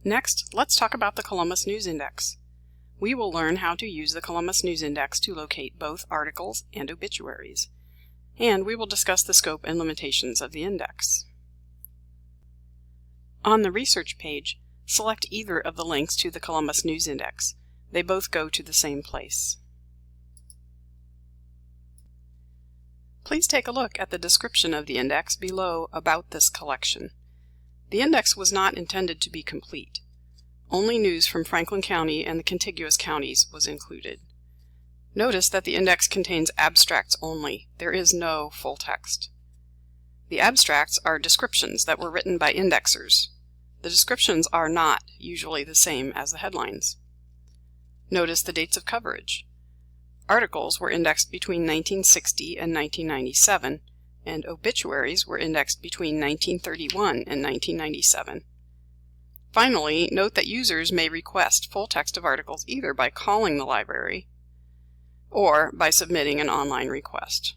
Next, let's talk about the Columbus News Index. We will learn how to use the Columbus News Index to locate both articles and obituaries, and we will discuss the scope and limitations of the index. On the Research page, select either of the links to the Columbus News Index. They both go to the same place. Please take a look at the description of the index below about this collection. The index was not intended to be complete. Only news from Franklin County and the contiguous counties was included. Notice that the index contains abstracts only. There is no full text. The abstracts are descriptions that were written by indexers. The descriptions are not usually the same as the headlines. Notice the dates of coverage. Articles were indexed between 1960 and 1997, and obituaries were indexed between 1931 and 1997. Finally, note that users may request full text of articles either by calling the library or by submitting an online request.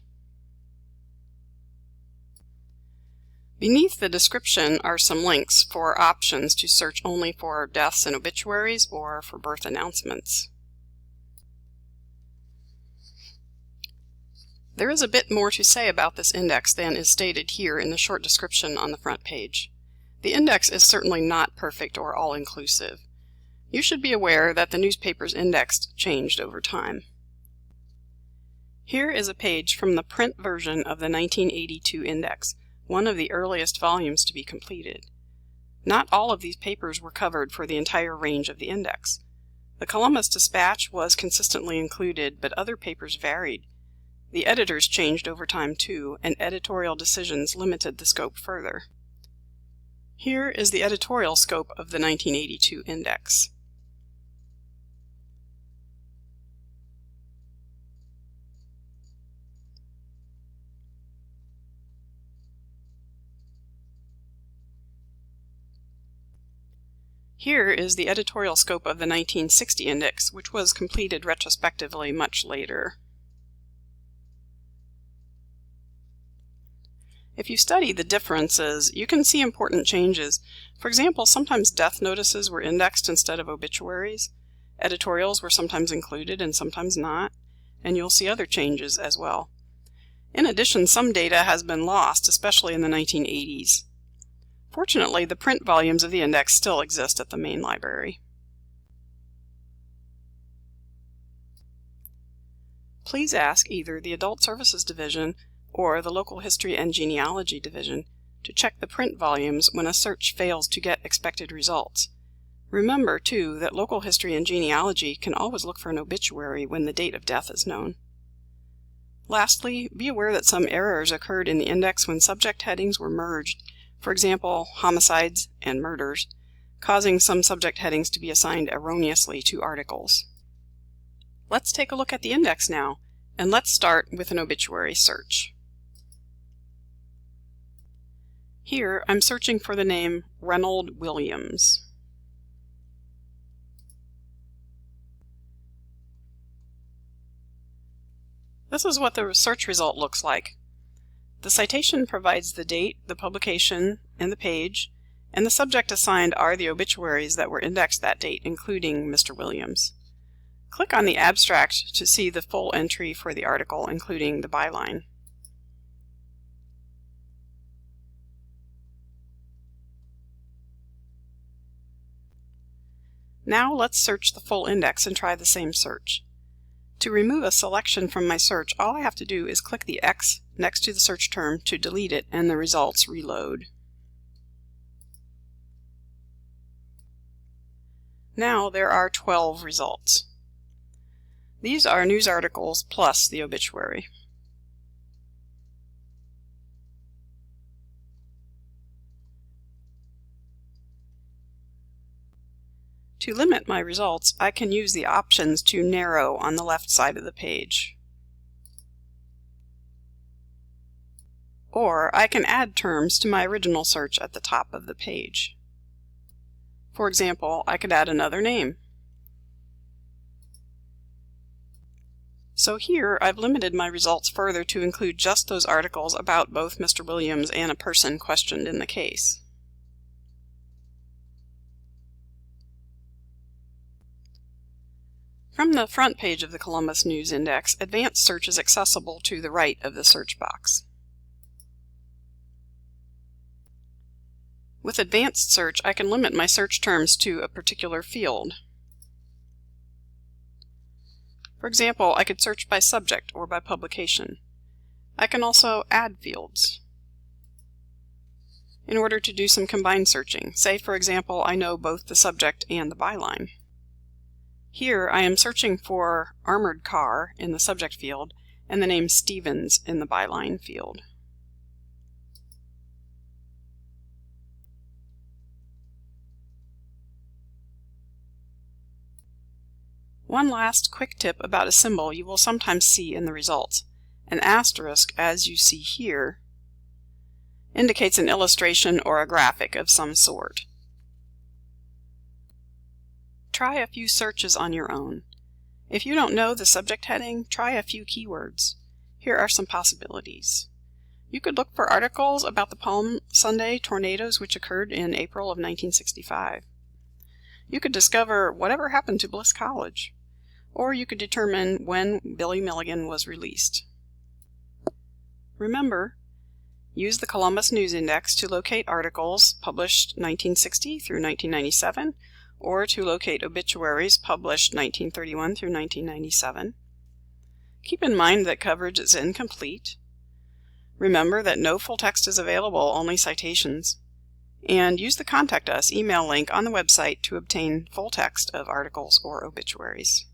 Beneath the description are some links for options to search only for deaths and obituaries or for birth announcements. There is a bit more to say about this index than is stated here in the short description on the front page. The index is certainly not perfect or all-inclusive. You should be aware that the newspapers indexed changed over time. Here is a page from the print version of the 1982 index, one of the earliest volumes to be completed. Not all of these papers were covered for the entire range of the index. The Columbus Dispatch was consistently included, but other papers varied. The editors changed over time too, and editorial decisions limited the scope further. Here is the editorial scope of the 1982 index. Here is the editorial scope of the 1960 index, which was completed retrospectively much later. If you study the differences, you can see important changes. For example, sometimes death notices were indexed instead of obituaries. Editorials were sometimes included and sometimes not, and you'll see other changes as well. In addition, some data has been lost, especially in the 1980s. Fortunately, the print volumes of the index still exist at the main library. Please ask either the Adult Services Division or the Local History and Genealogy Division to check the print volumes when a search fails to get expected results. Remember, too, that Local History and Genealogy can always look for an obituary when the date of death is known. Lastly, be aware that some errors occurred in the index when subject headings were merged, for example, homicides and murders, causing some subject headings to be assigned erroneously to articles. Let's take a look at the index now, and let's start with an obituary search. Here, I'm searching for the name Reynold Williams. This is what the search result looks like. The citation provides the date, the publication, and the page, and the subject assigned are the obituaries that were indexed that date, including Mr. Williams. Click on the abstract to see the full entry for the article, including the byline. Now let's search the full index and try the same search. To remove a selection from my search, all I have to do is click the X next to the search term to delete it, and the results reload. Now there are 12 results. These are news articles plus the obituary. To limit my results, I can use the options to narrow on the left side of the page. Or I can add terms to my original search at the top of the page. For example, I could add another name. So here I've limited my results further to include just those articles about both Mr. Williams and a person questioned in the case. From the front page of the Columbus News Index, advanced search is accessible to the right of the search box. With advanced search, I can limit my search terms to a particular field. For example, I could search by subject or by publication. I can also add fields in order to do some combined searching. Say, for example, I know both the subject and the byline. Here I am searching for armored car in the subject field and the name Stevens in the byline field. One last quick tip about a symbol you will sometimes see in the results. An asterisk, as you see here, indicates an illustration or a graphic of some sort. Try a few searches on your own. If you don't know the subject heading, try a few keywords. Here are some possibilities. You could look for articles about the Palm Sunday tornadoes which occurred in April of 1965. You could discover whatever happened to Bliss College. Or you could determine when Billy Milligan was released. Remember, use the Columbus News Index to locate articles published 1960 through 1997, or to locate obituaries published 1931 through 1997. Keep in mind that coverage is incomplete. Remember that no full text is available, only citations. And use the Contact Us email link on the website to obtain full text of articles or obituaries.